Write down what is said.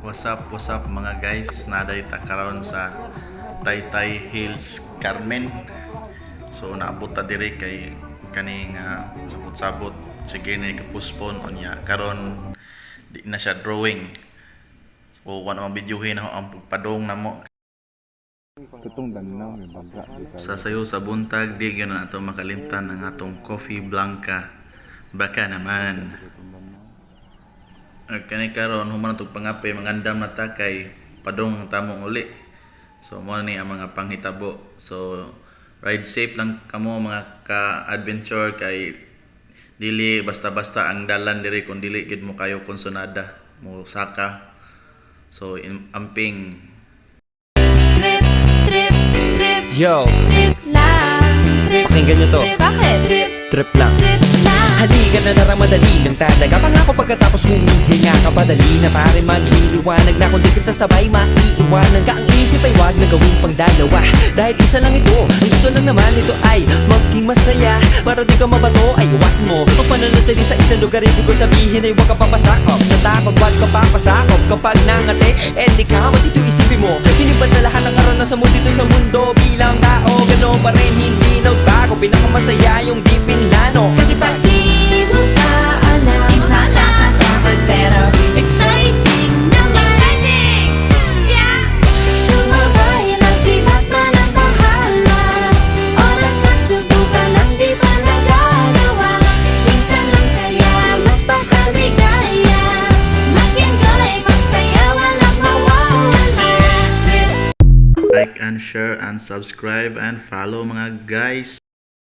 What's up mga guys, naday ta karon sa Taytay Hills, Carmen. So naabot ta diri kay kaning sabot-sabot sige ni kapuspon unya karon di na siya drawing. So wala man videohin ako ang pagpadong namo. Tutong danaw may baga Sa sayo sa buntag di gyud na ato makalimtan ang atong coffee blanca. Baka naman. Kani karon human tug pangapay mangandam na ta kay padong tamong uli. So mo ni ang mga panghitabo. So ride safe lang kamo mga ka-adventure kay dili basta-basta ang dalan diri kun dili gid mo kayo konsonada mo saka. So amping Trip, trip, trip, Yo, trip lang. Trip, pakinggan nyo to. trip, bakit? Trip, Trip lang. trip lang. Halika na naramadali ng talaga. Pangako pagkatapos humihinga ka padali na pare magliliwanag na kung di ka sasabay maiiwanan ka. Ang isip ay wag na gawing pang dalawa dahil isa lang ito. Ang gusto lang naman ito ay maging masaya. Para di ka mabato ay iwasan mo kung pananatili sa isang lugar. Ibig ko sabihin ay huwag ka papasakop sa takot, wag ka papasakop. Kapag nangate, di ka matito isipin mo. Hinipan sa lahat ng karanasan mo dito sa mundo. Bilang tao, gano'n pa rin hindi nagbago. Pinakamasaya yung di pinlano. Kasi pag di mo ka alam, nakakatakot pero exciting naman. Exciting! Yeah! Sumabay lang sibat man ang bahala. Oras na subukan ang di pa nagagawa. Minsan lang kaya magpakaligaya. Mag-enjoy, magsaya, walang mawawala. like and share and subscribe and follow mga guys.